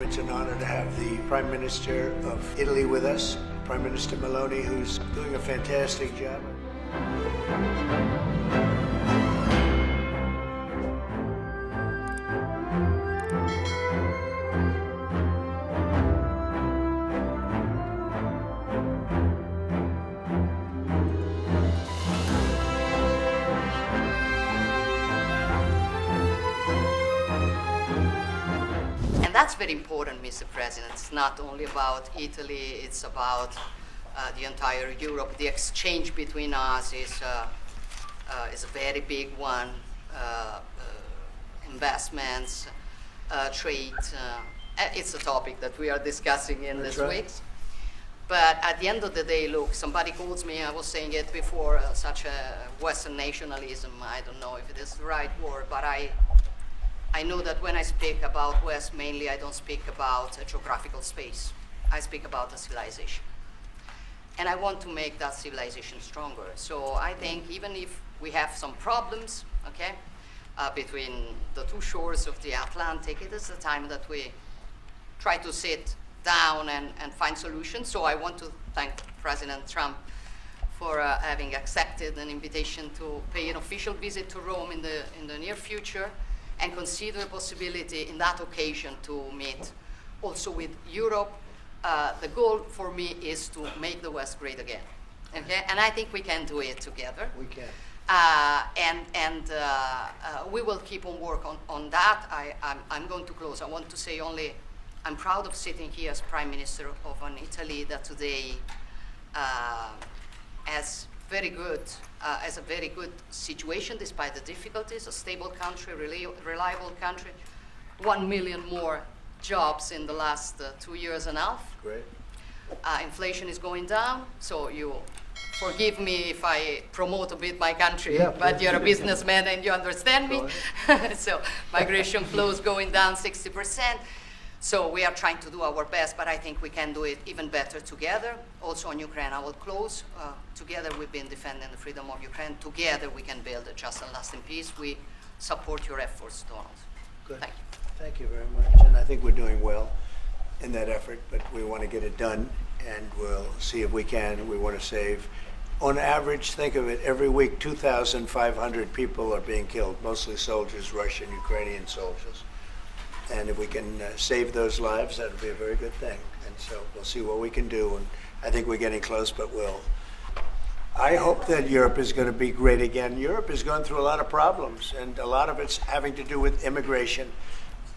It's an honor to have the Prime Minister of Italy with us, Prime Minister Meloni, who's doing a fantastic job. That's very important, Mr. President. It's not only about Italy, it's about the entire Europe. The exchange between us is a very big one. Investments, trade, it's a topic that we are discussing in this week. But at the end of the day, look, somebody calls me, I was saying it before, such a Western nationalism. I don't know if it is the right word, but I know that when I speak about West, mainly I don't speak about a geographical space. I speak about a civilization. And I want to make that civilization stronger. So I think even if we have some problems, okay, between the two shores of the Atlantic, it is the time that we try to sit down and find solutions. So I want to thank President Trump for having accepted an invitation to pay an official visit to Rome in the near future, and consider the possibility in that occasion to meet also with Europe. The goal for me is to make the West great again, okay? And I think we can do it together. We can. We will keep on work on that. I'm going to close. I want to say only, I'm proud of sitting here as Prime Minister of an Italy that today has a very good situation despite the difficulties, a stable country, reliable country, 1 million more jobs in the last 2 years and a half. Great. Inflation is going down, so you forgive me if I promote a bit my country, Yeah, but you're a businessman and you understand me. So migration flows going down 60%. So we are trying to do our best, but I think we can do it even better together. Also on Ukraine, I will close. Together we've been defending the freedom of Ukraine. Together we can build a just and lasting peace. We support your efforts, Donald. Good. Thank you. Thank you very much. And I think we're doing well in that effort, but we want to get it done, and we'll see if we can. We want to save. On average, think of it, every week 2,500 people are being killed, mostly soldiers, Russian, Ukrainian soldiers. And if we can save those lives, that would be a very good thing. And so we'll see what we can do. And I think we're getting close, but we'll. I hope that Europe is going to be great again. Europe is going through a lot of problems, and a lot of it's having to do with immigration.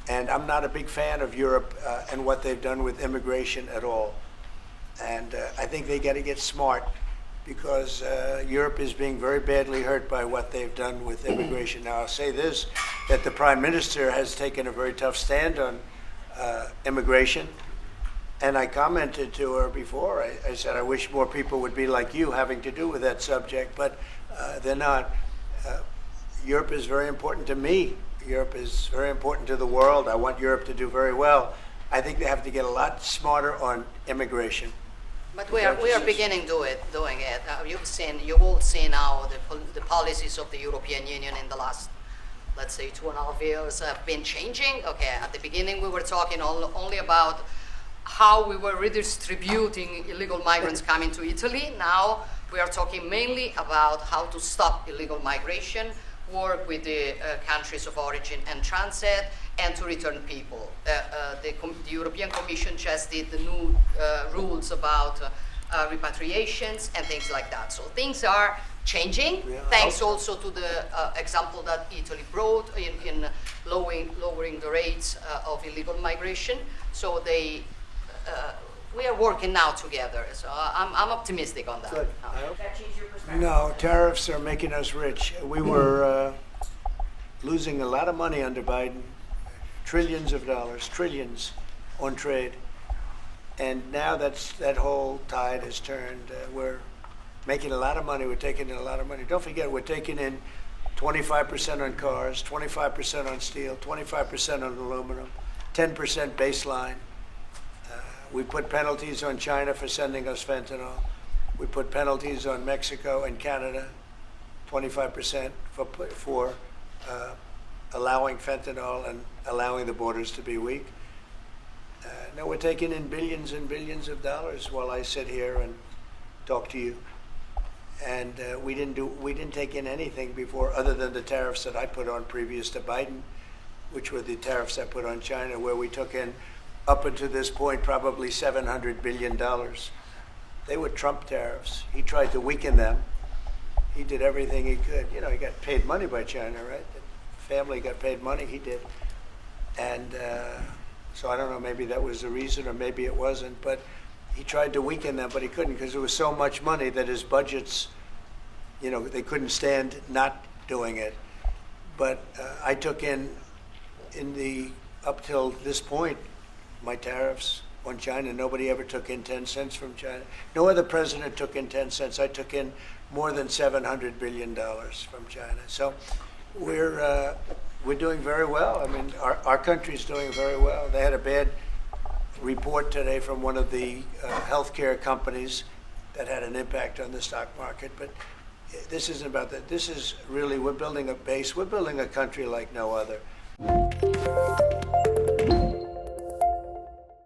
And I'm not a big fan of Europe and what they've done with immigration at all. And I think they got to get smart, because Europe is being very badly hurt by what they've done with immigration. Now, I'll say this, that the Prime Minister has taken a very tough stand on immigration. And I commented to her before, I said, I wish more people would be like you having to do with that subject, but they're not. Europe is very important to me. Europe is very important to the world. I want Europe to do very well. I think they have to get a lot smarter on immigration. But we are beginning doing it. You've all seen how the policies of the European Union in the last, let's say, 2.5 years have been changing. Okay, at the beginning we were talking only about how we were redistributing illegal migrants coming to Italy. Now we are talking mainly about how to stop illegal migration, work with the countries of origin and transit, and to return people. The European Commission just did the new rules about repatriations and things like that. So things are changing, thanks also to the example that Italy brought in lowering the rates of illegal migration. So we are working now together. So I'm optimistic on that. Good. That changed your perspective? No, tariffs are making us rich. We were losing a lot of money under Biden, trillions of dollars, trillions on trade. And now that whole tide has turned. We're making a lot of money. We're taking in a lot of money. Don't forget, we're taking in 25% on cars, 25% on steel, 25% on aluminum, 10% baseline. We put penalties on China for sending us fentanyl. We put penalties on Mexico and Canada, 25% for allowing fentanyl and allowing the borders to be weak. Now we're taking in billions and billions of dollars while I sit here and talk to you. And we didn't take in anything before, other than the tariffs that I put on previous to Biden, which were the tariffs I put on China, where we took in, up until this point, probably $700 billion. They were Trump tariffs. He tried to weaken them. He did everything he could. You know, he got paid money by China, right? The family got paid money, he did. And so I don't know, maybe that was the reason, or maybe it wasn't, but he tried to weaken them, but he couldn't, because there was so much money that his budgets, you know, they couldn't stand not doing it. But I took in the, up till this point, my tariffs on China. Nobody ever took in 10 cents from China. No other president took in 10 cents. I took in more than $700 billion from China. So we're doing very well. I mean, our country's doing very well. They had a bad report today from one of the healthcare companies that had an impact on the stock market. But this isn't about that. This is really, we're building a base. We're building a country like no other.